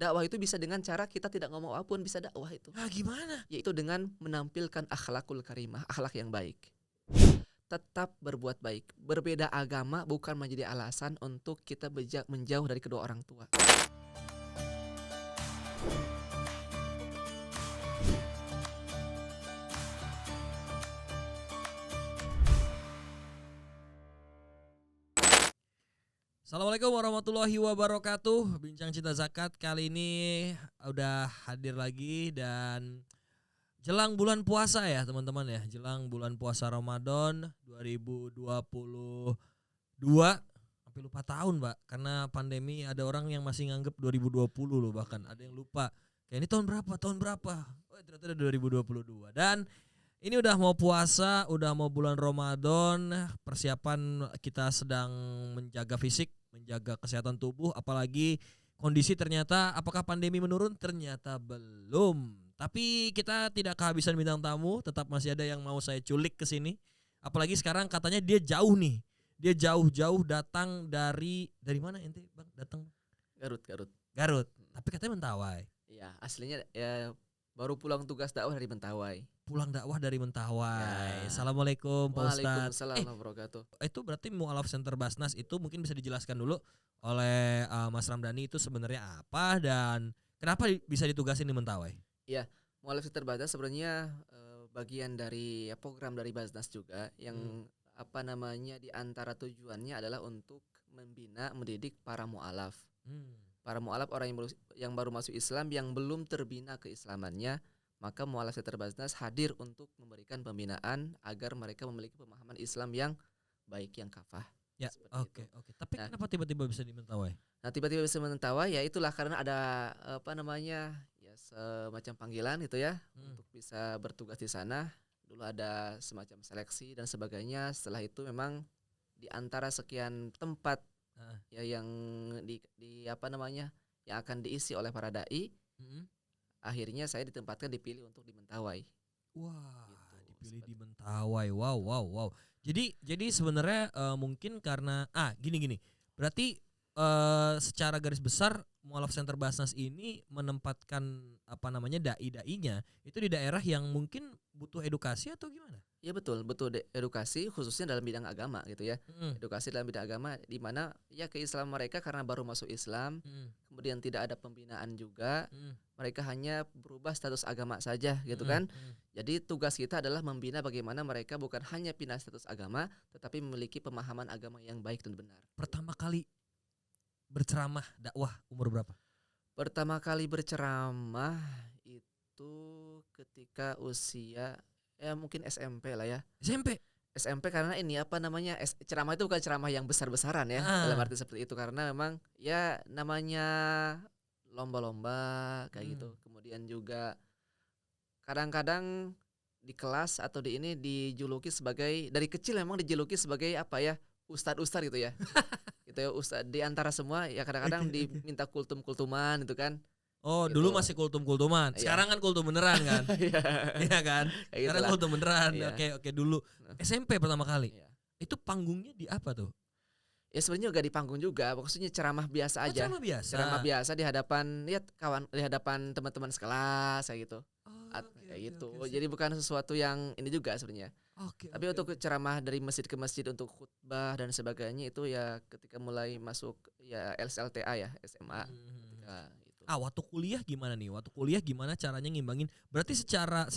Dakwah itu bisa dengan cara kita tidak ngomong apapun bisa dakwah itu. Ah, gimana? Yaitu dengan menampilkan akhlakul karimah, akhlak yang baik. Tetap berbuat baik. Berbeda agama bukan menjadi alasan untuk kita menjauh dari kedua orang tua. Assalamualaikum warahmatullahi wabarakatuh. Bincang Cinta Zakat kali ini udah hadir lagi dan jelang bulan puasa ya teman-teman ya. Jelang bulan puasa Ramadan 2022. Sampai lupa tahun Mbak. Karena pandemi ada orang yang masih nganggep 2020 loh, bahkan ada yang lupa. Kayak ini tahun berapa? Oh ternyata ada 2022. Dan ini udah mau puasa, udah mau bulan Ramadan, persiapan kita sedang menjaga fisik, menjaga kesehatan tubuh, apalagi kondisi ternyata apakah pandemi menurun? Ternyata belum. Tapi kita tidak kehabisan bintang tamu, tetap masih ada yang mau saya culik ke sini. Apalagi sekarang katanya dia jauh nih. Dia jauh-jauh datang dari mana ente, Bang? Datang Garut. Garut. Tapi katanya Mentawai. Iya, aslinya ya baru pulang tugas dakwah dari Mentawai. Pulang dakwah dari Ya. Mentawai. Assalamualaikum Pak Ustadz. Waalaikumsalam warahmatullahi wabarakatuh. Itu berarti Mu'alaf Center Basnas itu mungkin bisa dijelaskan dulu oleh Mas Ramdhani itu sebenarnya apa dan kenapa bisa ditugasin di Mentawai? Mu'alaf terbatas sebenarnya bagian dari program dari Basnas juga yang di antara tujuannya adalah untuk membina, mendidik para mu'alaf. Para mu'alaf orang yang baru masuk Islam yang belum terbina keislamannya, maka Mu'alaf Center Basnas hadir untuk memberikan pembinaan agar mereka memiliki pemahaman Islam yang baik, yang kafah. Ya, Seperti oke. Tapi Nah, kenapa tiba-tiba bisa di Mentawai? Nah, tiba-tiba bisa Mentawai ya itulah karena ada semacam panggilan gitu ya untuk bisa bertugas di sana. Dulu ada semacam seleksi dan sebagainya. Setelah itu memang di antara sekian tempat ya yang yang akan diisi oleh para dai, akhirnya saya dipilih untuk di Mentawai. Wah, Gitu, dipilih di Mentawai. Wow. Jadi sebenarnya mungkin karena gini. Berarti secara garis besar Mu'alaf Center Basnas ini menempatkan dai-dainya itu di daerah yang mungkin butuh edukasi atau gimana? Ya betul edukasi khususnya dalam bidang agama gitu ya. Edukasi dalam bidang agama di mana ya keislaman mereka karena baru masuk Islam, kemudian tidak ada pembinaan juga, mereka hanya berubah status agama saja gitu kan. Jadi tugas kita adalah membina bagaimana mereka bukan hanya pindah status agama tetapi memiliki pemahaman agama yang baik dan benar. Pertama kali berceramah dakwah umur berapa? Pertama kali berceramah itu ketika usia mungkin SMP lah ya. SMP karena ceramah itu bukan ceramah yang besar-besaran ya dalam arti seperti itu karena memang ya namanya lomba-lomba kayak gitu. Kemudian juga kadang-kadang di kelas atau di ini dari kecil memang dijuluki sebagai ustad-ustad gitu ya. Gitu ya ustad di antara semua ya kadang-kadang diminta kultum-kultuman itu kan. Oh gitu. Dulu masih kultum-kultuman. Sekarang kan kultum beneran kan? Iya kan? Sekarang kultum beneran. Oke dulu. SMP pertama kali. Itu panggungnya di apa tuh? Ya sebenarnya juga di panggung juga. Maksudnya ceramah biasa aja. Ceramah biasa di hadapan di hadapan teman-teman sekelas kayak gitu. Jadi bukan sesuatu yang ini juga sebenarnya. Tapi untuk ceramah dari masjid ke masjid untuk khutbah dan sebagainya itu ya ketika mulai masuk ya LSLTA ya SMA. Waktu kuliah gimana nih? Waktu kuliah gimana caranya ngimbangin? Berarti secara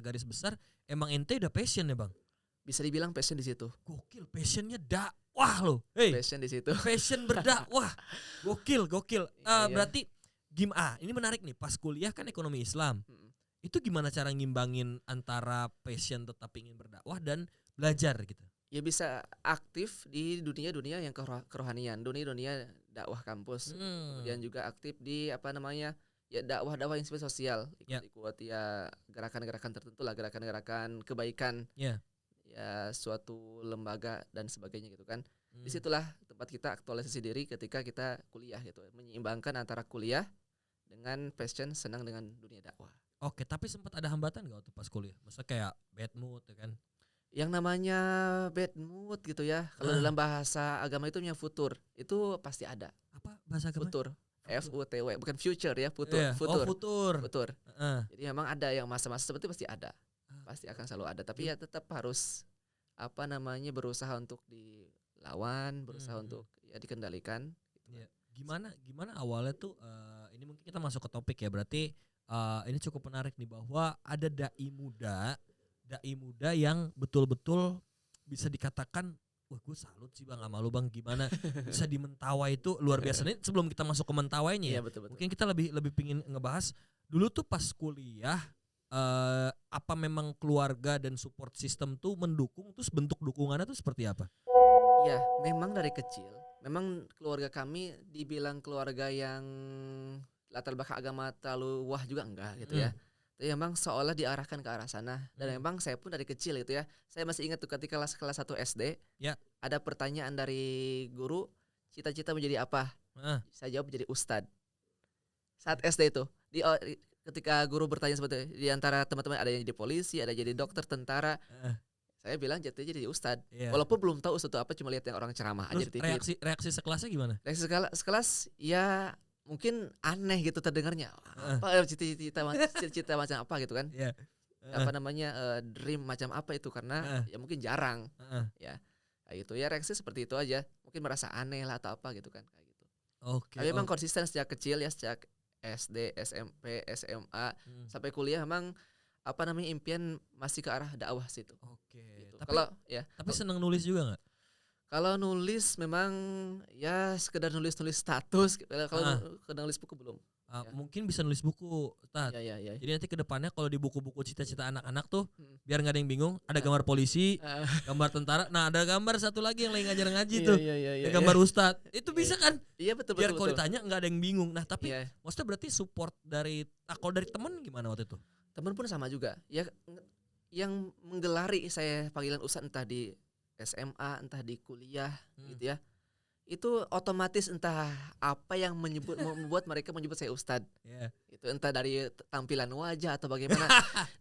garis besar emang ente udah passion ya bang? Bisa dibilang passion di situ. Gokil, passionnya dakwah loh. Passion di situ. Passion berdakwah. Gokil. Berarti ini menarik nih. Pas kuliah kan ekonomi Islam. Itu gimana cara ngimbangin antara passion tetap ingin berdakwah dan belajar gitu? Ya bisa aktif di dunia yang kerohanian, dunia dakwah kampus. Kemudian juga aktif di dakwah yang sifatnya sosial, ikut ya gerakan-gerakan tertentu lah, gerakan-gerakan kebaikan. Ya suatu lembaga dan sebagainya gitu kan. Disitulah tempat kita aktualisasi diri ketika kita kuliah gitu, menyeimbangkan antara kuliah dengan passion, senang dengan dunia dakwah. Oke, tapi sempat ada hambatan gak waktu pas kuliah? Maksudnya kayak bad mood ya kan? Yang namanya bad mood gitu ya. Kalau dalam bahasa agama itu punya futur, itu pasti ada. Apa bahasa agama? Futur. FUTW, bukan future ya, futur. Iya. Futur. Futur. Futur. Heeh. Jadi memang ada yang masa-masa seperti itu pasti ada. Pasti akan selalu ada, tapi ya tetap harus berusaha untuk dilawan, berusaha untuk ya dikendalikan. Iya. Gimana awalnya tuh ini mungkin kita masuk ke topik ya, berarti ini cukup menarik nih bahwa ada dai muda yang betul-betul bisa dikatakan, wah gue salut sih bang sama lu bang, gimana bisa di Mentawai itu luar biasa. Nih sebelum kita masuk ke Mentawainya ya, betul. mungkin kita lebih pingin ngebahas dulu tuh pas kuliah, apa memang keluarga dan support system tuh mendukung, terus bentuk dukungannya tuh seperti apa? Ya memang dari kecil, memang keluarga kami dibilang keluarga yang latar belakang agama terlalu wah juga enggak gitu ya. Tapi memang seolah diarahkan ke arah sana. Dan memang saya pun dari kecil gitu ya. Saya masih ingat tuh ketika kelas 1 SD. Ya. Ada pertanyaan dari guru, cita-cita menjadi apa? Saya jawab menjadi ustadz. Saat SD itu. Ketika guru bertanya seperti itu, di antara teman-teman ada yang jadi polisi, ada yang jadi dokter, tentara. Saya bilang jatuhnya jadi ustadz. Walaupun belum tahu ustadz itu apa, cuma lihat yang orang ceramah aja di TV. Reaksi sekelasnya gimana? Reaksi sekelas ya mungkin aneh gitu terdengarnya, apa cita-cita macam apa gitu kan, dream macam apa itu, karena ya mungkin jarang ya kayak gitu ya. Reaksi seperti itu aja, mungkin merasa aneh lah atau apa gitu kan, kayak gitu. Tapi memang konsisten sejak kecil ya, sejak SD, SMP, SMA sampai kuliah memang impian masih ke arah dakwah situ. Gitu. Tapi seneng nulis juga nggak? Kalau nulis memang ya sekedar nulis status. Kalau nulis buku belum. Mungkin bisa nulis buku, Tat. Ya. Jadi nanti ke depannya kalau di buku-buku cita-cita anak-anak tuh biar nggak ada yang bingung, ada gambar polisi, gambar tentara. Nah, ada gambar satu lagi yang lagi ngajar ngaji tuh. Gambar ustadz. Itu bisa kan? Iya betul. Biar kalau ditanya nggak ada yang bingung. Nah, tapi maksudnya berarti support dari kalau dari temen gimana waktu itu? Temen pun sama juga. Ya yang menggelari saya panggilan ustadz, entah di SMA, entah di kuliah gitu ya. Itu otomatis entah apa yang membuat mereka menyebut saya ustadz. Itu entah dari tampilan wajah atau bagaimana.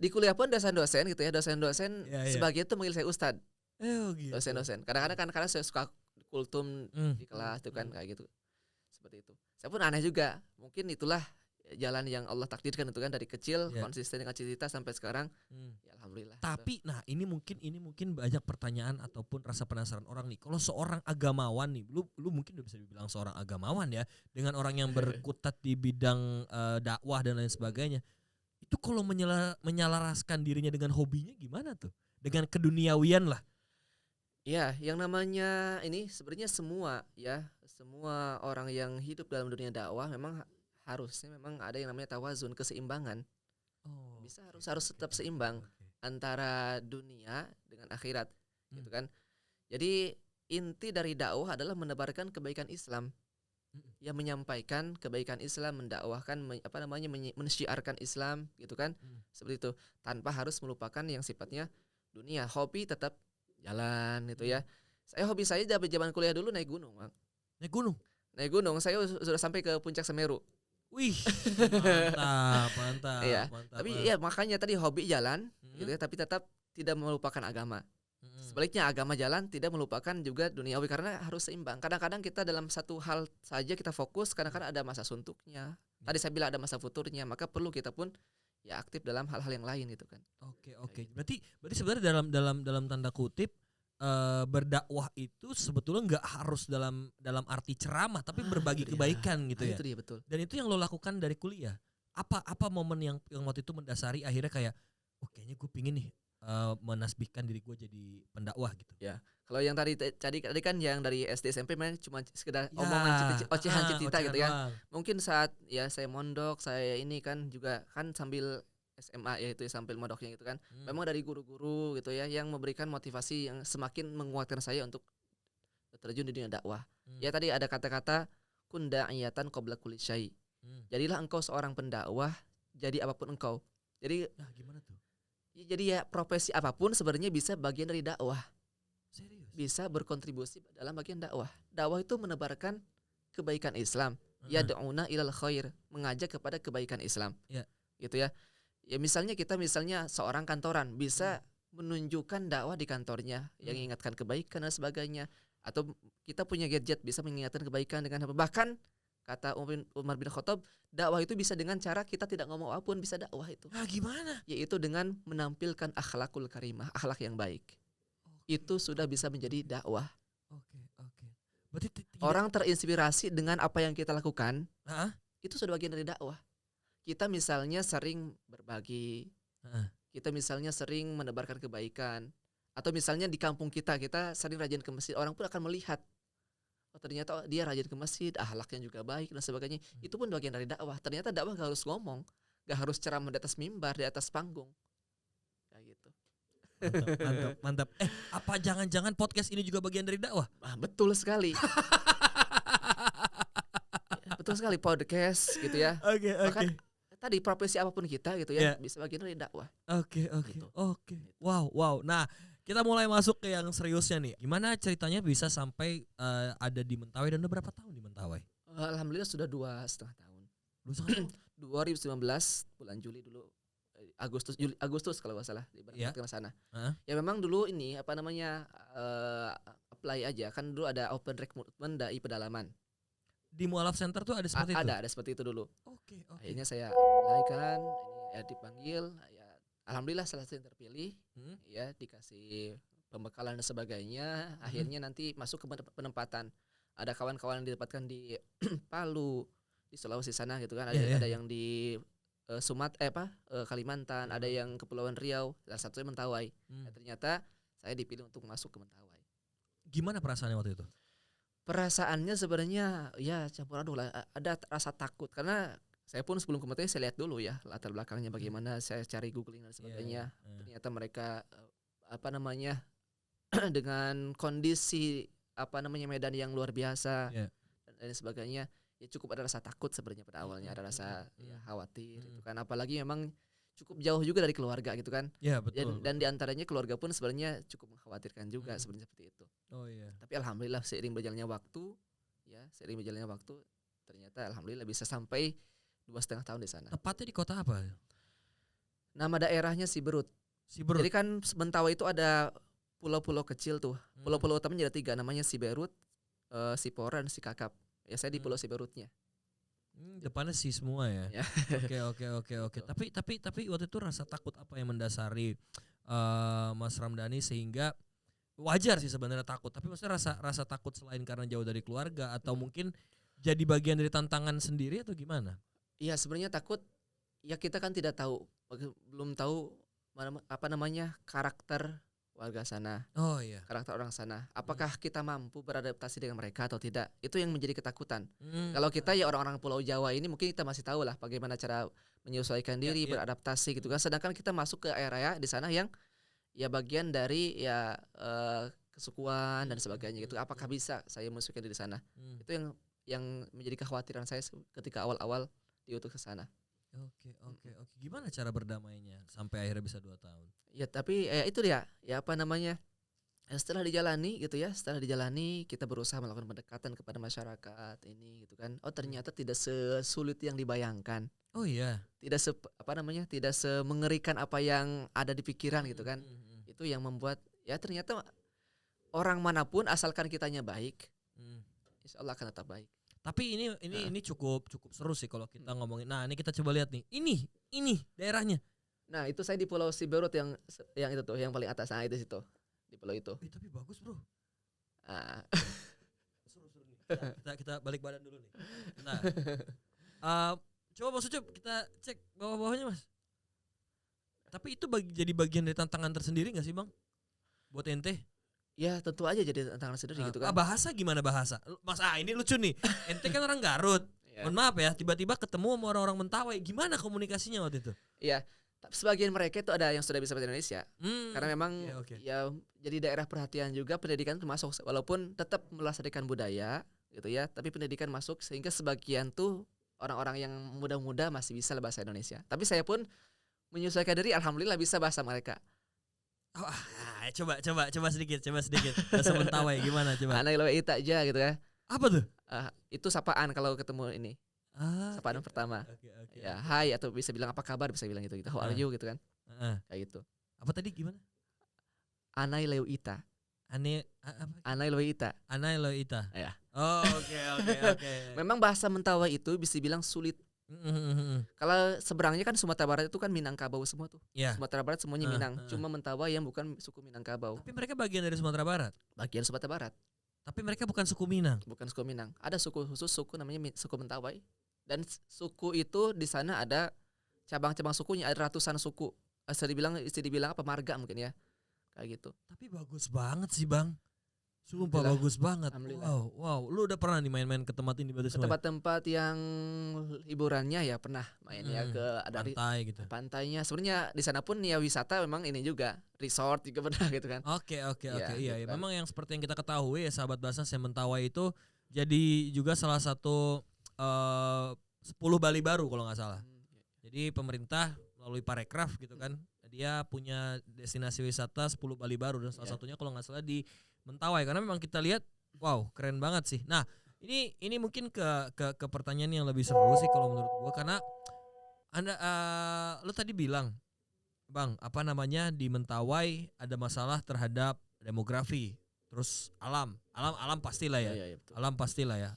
Di kuliah pun dosen-dosen gitu ya, dosen-dosen sebagian itu manggil saya ustadz. Gitu. Dosen-dosen. Kadang-kadang karena saya suka kultum di kelas itu kan kayak gitu. Seperti itu. Saya pun aneh juga. Mungkin itulah jalan yang Allah takdirkan itu kan, dari kecil konsisten dengan cita-cita sampai sekarang. Ya alhamdulillah. Tapi gitu. Nah, ini mungkin banyak pertanyaan ataupun rasa penasaran orang nih. Kalau seorang agamawan nih, lu mungkin udah bisa dibilang seorang agamawan ya, dengan orang yang berkutat di bidang dakwah dan lain sebagainya. Itu kalau menyelaraskan dirinya dengan hobinya gimana tuh? Dengan keduniawian lah. Ya, yang namanya ini sebenarnya semua orang yang hidup dalam dunia dakwah memang harusnya memang ada yang namanya tawazun, keseimbangan. Bisa harus tetap seimbang antara dunia dengan akhirat, gitu kan. Jadi inti dari dakwah adalah menebarkan kebaikan Islam. Ya, menyampaikan kebaikan Islam, mendakwahkan mensyiarkan Islam, gitu kan. Seperti itu, tanpa harus melupakan yang sifatnya dunia. Hobi tetap jalan gitu ya. Hobi saya dari zaman kuliah dulu naik gunung, Bang. Naik gunung, saya sudah sampai ke puncak Semeru. Wih, mantap. Iya. Tapi ya makanya tadi hobi jalan gitu ya, tapi tetap tidak melupakan agama. Sebaliknya agama jalan, tidak melupakan juga duniawi, karena harus seimbang. Kadang-kadang kita dalam satu hal saja kita fokus, kadang-kadang ada masa suntuknya. Tadi saya bilang ada masa futurnya, maka perlu kita pun ya aktif dalam hal-hal yang lain gitu kan. Oke. Berarti sebenarnya dalam tanda kutip berdakwah itu sebetulnya nggak harus dalam arti ceramah, tapi berbagi kebaikan gitu ya. Itu dia, betul. Dan itu yang lo lakukan dari kuliah. Apa momen yang waktu itu mendasari akhirnya kayak, kayaknya gue pingin nih menasbihkan diri gue jadi pendakwah gitu. Ya. Kalau yang tadi kan yang dari SD SMP cuma sekedar omongan ocehan cita gitu ya. Mungkin saat ya saya mondok, saya ini kan juga kan sambil SMA ya, itu sambil modoknya gitu kan. Memang dari guru-guru gitu ya yang memberikan motivasi yang semakin menguatkan saya untuk terjun di dunia dakwah. Ya tadi ada kata-kata kun da'iyatan qabla kulli syai. Jadilah engkau seorang pendakwah, jadi apapun engkau. Jadi gimana tuh? Jadi ya profesi apapun sebenarnya bisa bagian dari dakwah. Serius? Bisa berkontribusi dalam bagian dakwah. Dakwah itu menebarkan kebaikan Islam. Ya da'una ilal khair, mengajak kepada kebaikan Islam. Gitu ya. Ya misalnya kita seorang kantoran bisa menunjukkan dakwah di kantornya yang mengingatkan kebaikan dan sebagainya, atau kita punya gadget bisa mengingatkan kebaikan dengan apa, bahkan kata Umar bin Khattab, dakwah itu bisa dengan cara kita tidak ngomong apapun bisa dakwah itu. Ah, gimana? Yaitu dengan menampilkan akhlakul karimah, akhlak yang baik. Itu sudah bisa menjadi dakwah. Oke. Berarti Orang terinspirasi dengan apa yang kita lakukan, Heeh. itu sudah bagian dari dakwah. Kita misalnya sering berbagi, kita misalnya sering menebarkan kebaikan, atau misalnya di kampung kita sering rajin ke masjid, orang pun akan melihat, oh ternyata dia rajin ke masjid, akhlaknya juga baik dan sebagainya. Itu pun bagian dari dakwah. Ternyata dakwah gak harus ngomong, gak harus ceramah di atas mimbar, di atas panggung, kayak gitu. Mantap. Apa jangan-jangan podcast ini juga bagian dari dakwah? Betul sekali. Betul sekali, podcast gitu ya. Oke. Bahkan tadi profesi apapun kita gitu ya, bisa bagian dari dakwah. Oke. Gitu. Wow. Nah, kita mulai masuk ke yang seriusnya nih. Gimana ceritanya bisa sampai ada di Mentawai, dan udah berapa tahun di Mentawai? Alhamdulillah sudah 2,5 tahun. 2019 bulan Juli dulu, Agustus kalau nggak salah diberangkatkan ke sana. Ya memang dulu ini apply aja, kan dulu ada open recruitment dai pedalaman. Di Mualaf Center tuh ada seperti itu? Ada seperti itu dulu. Oke. Akhirnya saya apply kan, ini ya dipanggil, ya alhamdulillah salah satu yang terpilih, ya dikasih pembekalan dan sebagainya. Akhirnya nanti masuk ke penempatan. Ada kawan-kawan yang ditempatkan di Palu, di Sulawesi sana gitu kan. Ada yang di Kalimantan, ada yang Kepulauan Riau, salah satunya Mentawai. Nah, ternyata saya dipilih untuk masuk ke Mentawai. Gimana perasaannya waktu itu? Perasaannya sebenarnya ya campur aduk lah. Ada rasa takut karena saya pun sebelum ke Mentawai saya lihat dulu ya latar belakangnya bagaimana, saya cari googling dan sebagainya. Ternyata mereka dengan kondisi medan yang luar biasa dan sebagainya. Ya cukup ada rasa takut sebenarnya pada awalnya, ada rasa khawatir itu kan, apalagi memang cukup jauh juga dari keluarga gitu kan. Ya, betul. Dan diantaranya keluarga pun sebenarnya cukup mengkhawatirkan juga sebenarnya seperti itu. Oh iya. Tapi alhamdulillah seiring berjalannya waktu, ternyata alhamdulillah bisa sampai 2,5 tahun di sana. Tepatnya di kota apa? Nama daerahnya Siberut. Jadi kan Mentawai itu ada pulau-pulau kecil tuh. Pulau-pulau utamanya ada 3, namanya Siberut, Sipora, dan Sikakap. Ya saya di Pulau Siberutnya. Depannya sih semua ya. Oke. Tapi waktu itu rasa takut apa yang mendasari Mas Ramdhani sehingga wajar sih sebenarnya takut. Tapi maksudnya rasa takut selain karena jauh dari keluarga atau mungkin jadi bagian dari tantangan sendiri atau gimana? Iya sebenarnya takut. Ya kita kan belum tahu karakter warga sana. Oh iya. Karakter orang sana. Apakah kita mampu beradaptasi dengan mereka atau tidak? Itu yang menjadi ketakutan. Kalau kita ya orang-orang Pulau Jawa ini mungkin kita masih tahu lah bagaimana cara menyesuaikan diri, beradaptasi gitu kan. Sedangkan kita masuk ke area di sana yang ya bagian dari kesukuan dan sebagainya gitu. Apakah bisa saya menyesuaikan diri di sana? Itu yang menjadi kekhawatiran saya ketika awal-awal diutus ke sana. Oke. Gimana cara berdamainya sampai akhirnya bisa 2 tahun? Ya tapi itu dia. Setelah dijalani gitu ya, kita berusaha melakukan pendekatan kepada masyarakat ini gitu kan. Oh ternyata tidak sesulit yang dibayangkan. Oh iya. Tidak semengerikan apa yang ada di pikiran gitu kan. Itu yang membuat ya ternyata orang manapun asalkan kitanya baik, insya Allah akan tetap baik. Tapi ini cukup seru sih kalau kita ngomongin. Nah ini kita coba lihat nih. Ini daerahnya. Nah itu saya di Pulau Siberut yang itu tuh yang paling atas. Nah itu situ di pulau itu. Tapi bagus bro. Seru nih. Kita balik badan dulu nih. Nah, coba Mas Ucup kita cek bawah-bawahnya Mas. Tapi itu jadi bagian dari tantangan tersendiri nggak sih Bang? Buat ente? Ya tentu aja jadi tantangan sendiri gitu kan. Bahasa gimana bahasa? Mas ini lucu nih. Ente kan orang Garut. Mohon maaf ya, tiba-tiba ketemu sama orang-orang Mentawai. Gimana komunikasinya waktu itu? Iya. Sebagian mereka itu ada yang sudah bisa bahasa Indonesia, karena memang ya jadi daerah perhatian juga pendidikan termasuk, walaupun tetap melestarikan budaya gitu ya, tapi pendidikan masuk sehingga sebagian tuh orang-orang yang muda-muda masih bisa bahasa Indonesia. Tapi saya pun menyesuaikan diri, alhamdulillah bisa bahasa mereka. Coba sedikit bahasa Mentawai gimana coba? Anak lo ita aja gitu ya. Apa tuh? Itu sapaan kalau ketemu ini. Sapaan pertama. Okay. Ya, hai atau bisa bilang apa kabar, bisa bilang gitu. How are you gitu kan. Kayak gitu. Apa tadi gimana? Anai Leuita. Anai Leuita. Anai Leuita. Ya. Oh, oke. Memang bahasa Mentawai itu bisa bilang sulit. Kalau seberangnya kan Sumatera Barat itu kan Minangkabau semua tuh. Yeah. Sumatera Barat semuanya Minang. Cuma Mentawai yang bukan suku Minangkabau. Tapi mereka bagian dari Sumatera Barat. Bagian Sumatera Barat. Tapi mereka bukan suku Minang. Bukan suku Minang. Ada suku khusus, suku namanya suku Mentawai. Dan suku itu di sana ada cabang-cabang sukunya, ada ratusan suku. Bisa dibilang apa, marga mungkin ya. Kayak gitu. Tapi bagus banget sih, Bang. Sumpah bagus banget. Wow. Lu udah pernah nih main-main ke tempat ini berarti semua? Tempat-tempat yang hiburannya ya pernah main ya ke ada pantai gitu. Pantainya. Sebenarnya di sana pun ya wisata memang ini juga, resort juga pernah gitu kan. Oke. Iya, gitu kan. Memang yang seperti yang kita ketahui ya sahabat Basnas, yang Mentawai itu jadi juga salah satu 10 Bali baru kalau nggak salah. Jadi pemerintah melalui Parekraf gitu kan, dia punya destinasi wisata 10 Bali baru dan salah satunya kalau nggak salah di Mentawai, karena memang kita lihat wow keren banget sih. Nah ini mungkin ke pertanyaan yang lebih seru sih kalau menurut gua, karena Anda lu tadi bilang Bang di Mentawai ada masalah terhadap demografi, terus alam pastilah ya. Iya, alam pastilah ya.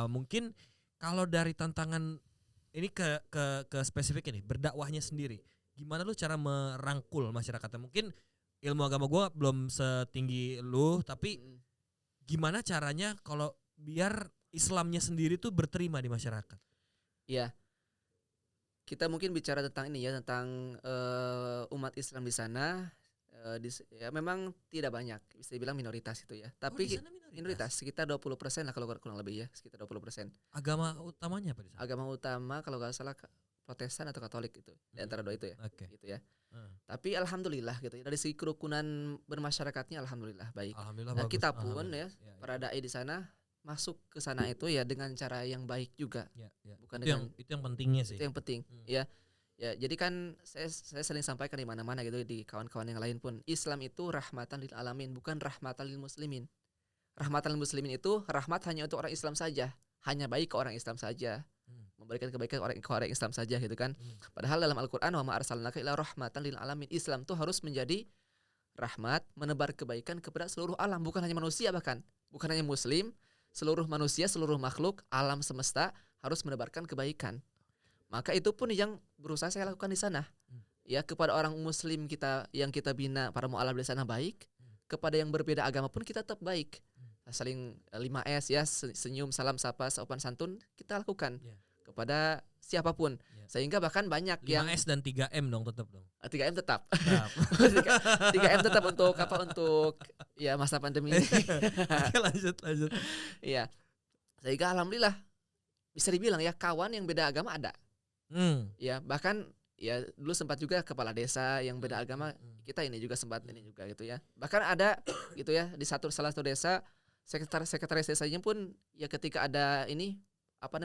Mungkin kalau dari tantangan ini ke spesifik ini berdakwahnya sendiri, gimana lu cara merangkul masyarakatnya? Mungkin ilmu agama gue belum setinggi lu, tapi gimana caranya kalau biar Islamnya sendiri tuh berterima di masyarakat? Iya, kita mungkin bicara tentang ini ya, tentang umat Islam di sana. Ya memang tidak banyak, bisa dibilang minoritas itu ya. Tapi minoritas sekitar 20% lah kalau kurang lebih ya, sekitar 20%. Agama utamanya apa di sana? Agama utama kalau nggak salah Protestan atau Katolik itu, di antara dua itu ya. Gitu ya. Tapi alhamdulillah gitu ya, dari segi kerukunan bermasyarakatnya alhamdulillah baik. Alhamdulillah nah, bagus. kita pun ya para dai di sana masuk ke sana itu ya dengan cara yang baik juga. Bukan itu yang pentingnya sih. Itu yang penting ya. Ya, jadi kan saya sering sampaikan di mana-mana gitu, di kawan-kawan yang lain pun, Islam itu rahmatan lil alamin, bukan rahmatan lil muslimin. Rahmatan lil muslimin itu rahmat hanya untuk orang Islam saja, hanya baik ke orang Islam saja, memberikan kebaikan ke orang Islam saja gitu kan. Padahal dalam Al-Qur'an, wa ma arsalnaka illa rahmatan lil alamin, Islam tuh harus menjadi rahmat, menebar kebaikan kepada seluruh alam, bukan hanya manusia, bahkan bukan hanya muslim, seluruh manusia, seluruh makhluk alam semesta harus menebarkan kebaikan. Maka itu pun yang berusaha saya lakukan di sana. Ya, kepada orang muslim kita yang kita bina, para mu'alaf di sana baik. Kepada yang berbeda agama pun kita tetap baik. Saling 5S ya, senyum, salam, sapa, sopan santun kita lakukan kepada siapapun. Sehingga bahkan banyak 5S yang 5S dan 3M dong tetap dong. 3M tetap. 3M tetap untuk ya masa pandemi ini. Oke, lanjut. Iya. Sehingga alhamdulillah bisa dibilang ya, kawan yang beda agama ada. Ya, bahkan ya dulu sempat juga kepala desa yang beda agama, kita ini juga sempat ini juga gitu ya. Bahkan ada gitu ya, di salah satu desa sekretaris desanya pun ya ketika ada ini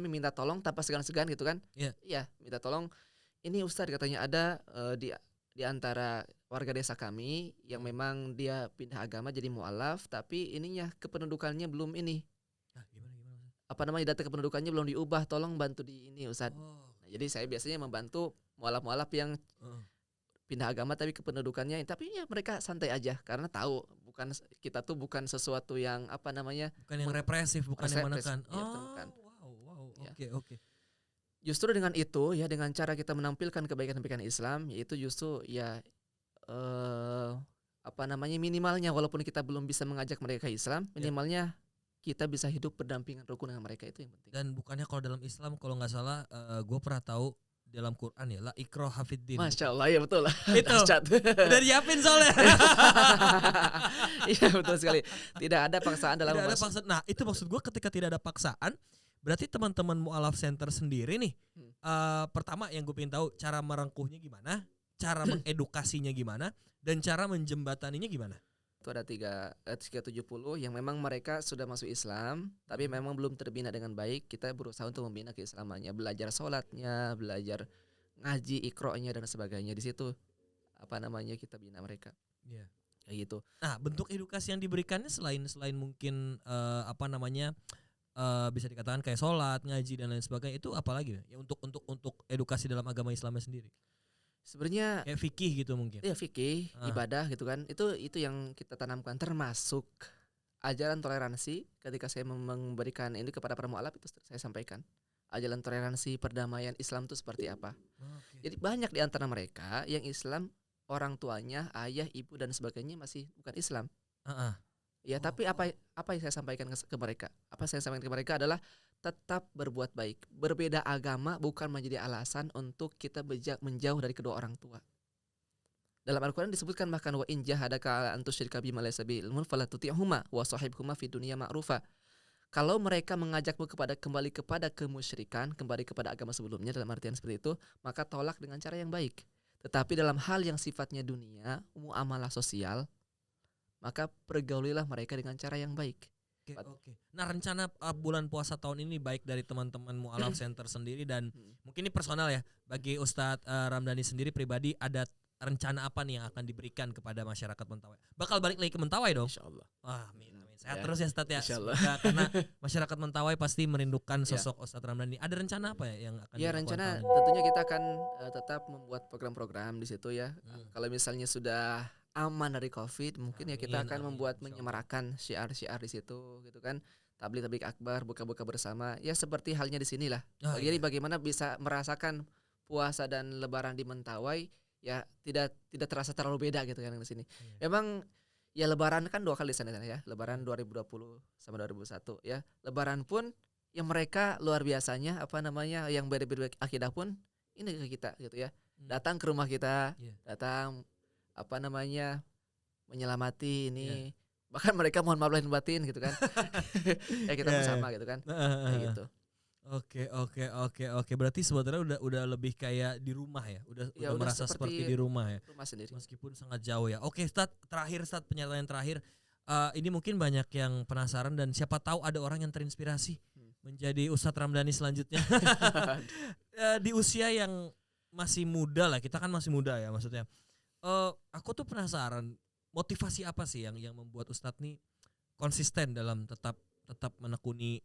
minta tolong tanpa segan-segan gitu kan. Iya, minta tolong. Ini Ustadz katanya ada di antara warga desa kami yang memang dia pindah agama jadi mu'alaf, tapi ininya kependudukannya belum ini. Gimana? Data kependudukannya belum diubah, tolong bantu di ini Ustadz. Jadi saya biasanya membantu mualaf-mualaf yang pindah agama tapi kependudukannya, tapi ya mereka santai aja karena tahu kita tuh bukan sesuatu yang bukan yang represif, bukan yang menekan. Wow. Oke. Justru dengan itu ya, dengan cara kita menampilkan kebaikan-kebaikan Islam, yaitu justru ya minimalnya walaupun kita belum bisa mengajak mereka ke Islam, minimalnya kita bisa hidup berdampingan rukun dengan mereka, itu yang penting. Dan bukannya kalau dalam Islam kalau nggak salah gue pernah tahu dalam Quran ya, la ikraha fiddin. Masya Allah, ya betul lah. Itu udah diapin soalnya. Iya betul sekali. Tidak ada paksaan dalam. Tidak ada paksaan. Nah itu maksud gue, ketika tidak ada paksaan, berarti teman-teman Mu'alaf Center sendiri nih, pertama yang gue pengen tahu cara merangkuhnya gimana, cara mengedukasinya gimana, dan cara menjembataninya gimana. Itu ada 370 yang memang mereka sudah masuk Islam tapi memang belum terbina dengan baik. Kita berusaha untuk membina keislamannya, belajar sholatnya, belajar ngaji, iqro'nya dan sebagainya. Di situ kita bina mereka. Kayak gitu. Nah, bentuk edukasi yang diberikannya selain mungkin bisa dikatakan kayak sholat, ngaji dan lain sebagainya, itu apalagi ya untuk edukasi dalam agama Islamnya sendiri? Sebenarnya Kayak fikih gitu mungkin. ya fikih, ibadah gitu kan. Itu yang kita tanamkan, termasuk ajaran toleransi. Ketika saya memberikan ini kepada para mualaf, itu saya sampaikan ajaran toleransi, perdamaian Islam itu seperti apa. Jadi banyak di antara mereka yang Islam, orang tuanya, ayah, ibu dan sebagainya masih bukan Islam. Ya, tapi apa yang saya sampaikan ke mereka? Apa saya sampaikan ke mereka adalah tetap berbuat baik. Berbeda agama bukan menjadi alasan untuk kita menjauh dari kedua orang tua. Dalam Al-Quran disebutkan bahkan wa in jahadaka an tusyrika bima laysa bihi ilmun fala tuti'huma wa shahibhuma fid dunya ma'rufa. Kalau mereka mengajakmu kembali kepada kemusyrikan, kembali kepada agama sebelumnya dalam artian seperti itu, maka tolak dengan cara yang baik. Tetapi dalam hal yang sifatnya dunia, muamalah sosial, maka pergaulilah mereka dengan cara yang baik. Oke. Nah, rencana bulan puasa tahun ini baik dari teman-teman Mu'alaf Center sendiri dan mungkin ini personal ya, bagi Ustadz Ramdhani sendiri pribadi, ada rencana apa nih yang akan diberikan kepada masyarakat Mentawai? Bakal balik lagi ke Mentawai dong? Insyaallah. Wah, amin. Sehat terus ya Ustadz ya. Insyaallah. Karena masyarakat Mentawai pasti merindukan sosok Ustadz Ramdhani. Ada rencana apa ya yang akan ya, dilakukan rencana tahun ini? tentunya kita akan tetap membuat program-program di situ ya. Kalau misalnya sudah aman dari COVID, mungkin ya kita akan membuat menyemarakan syiar-syiar di situ gitu kan. Tabligh akbar, buka-buka bersama. Ya seperti halnya di sinilah. Jadi bagaimana bisa merasakan puasa dan lebaran di Mentawai ya tidak terasa terlalu beda gitu kan di sini. Memang ya lebaran kan 2 kali di sana ya. Lebaran 2020 sama 2021 ya. Lebaran pun yang mereka luar biasanya yang beda-beda akidah pun ini ke kita gitu ya. Datang ke rumah kita, datang menyelamati ini. Bahkan mereka mohon maaf lahir batin gitu kan. Ya kita bersama gitu kan. Kayak gitu. Oke. Berarti sebetulnya udah lebih kayak di rumah ya. Udah merasa seperti di rumah ya. Rumah sendiri. Meskipun sangat jauh ya. Oke, Ustadz, penyataan terakhir. Ini mungkin banyak yang penasaran dan siapa tahu ada orang yang terinspirasi menjadi Ustadz Ramdhani selanjutnya. Di usia yang masih muda lah, kita kan masih muda ya maksudnya. Aku tuh penasaran motivasi apa sih yang membuat Ustadz nih konsisten dalam tetap menekuni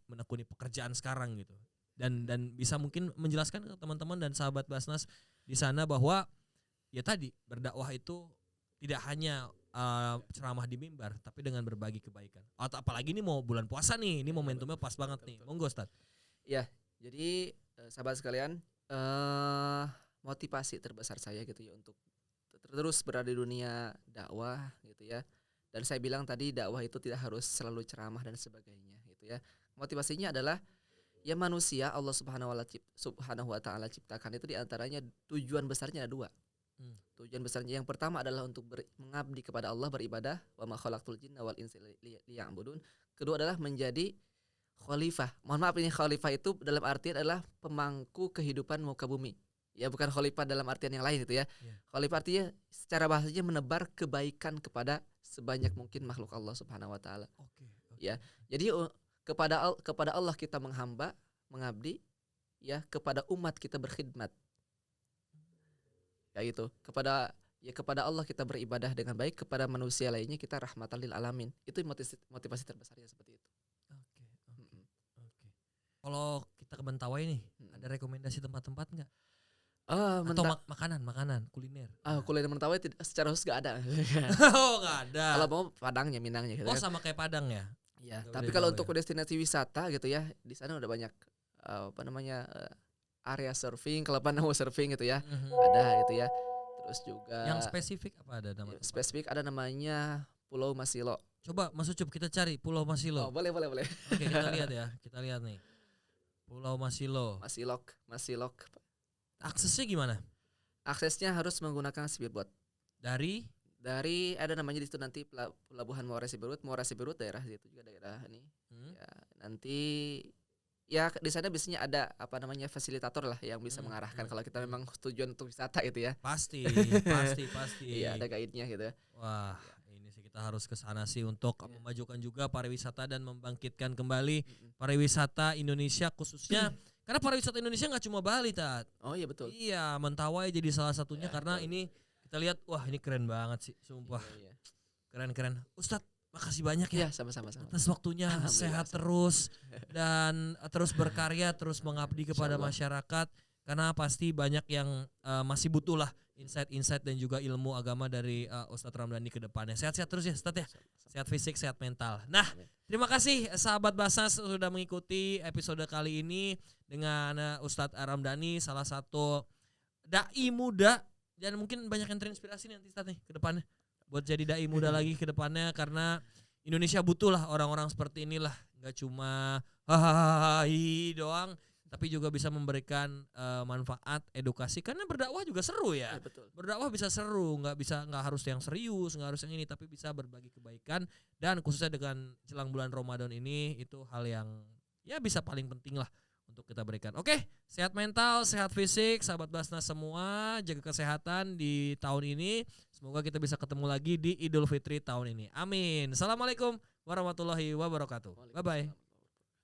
pekerjaan sekarang gitu, dan bisa mungkin menjelaskan ke teman-teman dan sahabat Basnas di sana bahwa ya tadi berdakwah itu tidak hanya ceramah di mimbar tapi dengan berbagi kebaikan. Atau apalagi ini mau bulan puasa nih, ini momentumnya pas banget nih. Monggo Ustadz. Ya, jadi sahabat sekalian, motivasi terbesar saya gitu ya untuk terus berada di dunia dakwah gitu ya. Dan saya bilang tadi dakwah itu tidak harus selalu ceramah dan sebagainya gitu ya. Motivasinya adalah ya manusia Allah Subhanahu wa taala ciptakan itu di antaranya tujuan besarnya ada 2. Tujuan besarnya yang pertama adalah untuk mengabdi kepada Allah, beribadah, wa ma khalaqtul jinna wal insa liya'budun. Kedua adalah menjadi khalifah. Mohon maaf, ini khalifah itu dalam artian adalah pemangku kehidupan muka bumi. Ya bukan khalifah dalam artian yang lain itu ya. Khalifah artinya secara bahasanya menebar kebaikan kepada sebanyak mungkin makhluk Allah Subhanahu wa taala. Ya. Jadi kepada Allah kita menghamba, mengabdi, ya kepada umat kita berkhidmat. Ya gitu. Kepada Allah kita beribadah dengan baik, kepada manusia lainnya kita rahmatan lil alamin. Itu motivasi terbesarnya seperti itu. Oke. Kalau kita ke Mentawai nih, ada rekomendasi tempat-tempat enggak? Atau makanan kuliner. Kuliner Mentawai secara khusus gak ada. Oh, gak ada. Kalau mau Padangnya, Minangnya gitu. Oh, sama kayak Padang ya. Ya, tapi kalau untuk destinasi wisata gitu ya, di sana udah banyak area surfing, kalau mau surfing gitu ya. Ada gitu ya. Terus juga yang spesifik apa ada namanya? Spesifik ada namanya Pulau Masilo. Coba Mas Ucup kita cari Pulau Masilo. Oh, boleh. Oke, kita lihat ya. Kita lihat nih. Pulau Masilo. Masilok. Aksesnya gimana? Aksesnya harus menggunakan speedboat. Dari ada namanya di situ nanti pelabuhan Muara Siberut daerah situ juga daerah ini. Ya, nanti ya di sana biasanya ada fasilitator lah yang bisa mengarahkan kalau kita memang tujuan untuk wisata gitu ya. Pasti. Iya, ada guide-nya gitu. Wah, ini sih kita harus ke sana sih untuk memajukan juga pariwisata dan membangkitkan kembali pariwisata Indonesia khususnya. Karena pariwisata Indonesia nggak cuma Bali, Tat. Oh iya betul. Iya, Mentawai jadi salah satunya karena ini kita lihat, wah ini keren banget sih, sumpah. Iya. Keren. Ustadz, makasih banyak ya. Iya, sama-sama. Atas waktunya, sehat terus dan terus berkarya, terus mengabdi kepada masyarakat. Karena pasti banyak yang masih butuh lah insight-insight dan juga ilmu agama dari Ustadz Ramdhani ke depannya. Sehat-sehat terus ya Ustadz ya. Sehat fisik, sehat mental. Nah, terima kasih sahabat Basnas sudah mengikuti episode kali ini dengan Ustadz Ramdhani, salah satu dai muda, dan mungkin banyak yang terinspirasi nanti Ustadz nih ke depannya buat jadi dai muda lagi ke depannya, karena Indonesia butuh lah orang-orang seperti inilah, nggak cuma hahaha doang, tapi juga bisa memberikan manfaat, edukasi, karena berdakwah juga seru ya. Betul. Berdakwah bisa seru, nggak harus yang serius, nggak harus yang ini, tapi bisa berbagi kebaikan, dan khususnya dengan jelang bulan Ramadan ini itu hal yang ya bisa paling penting lah untuk kita berikan. Oke, sehat mental, sehat fisik, sahabat Basnas semua, jaga kesehatan di tahun ini. Semoga kita bisa ketemu lagi di Idul Fitri tahun ini. Amin. Assalamualaikum warahmatullahi wabarakatuh. Bye bye.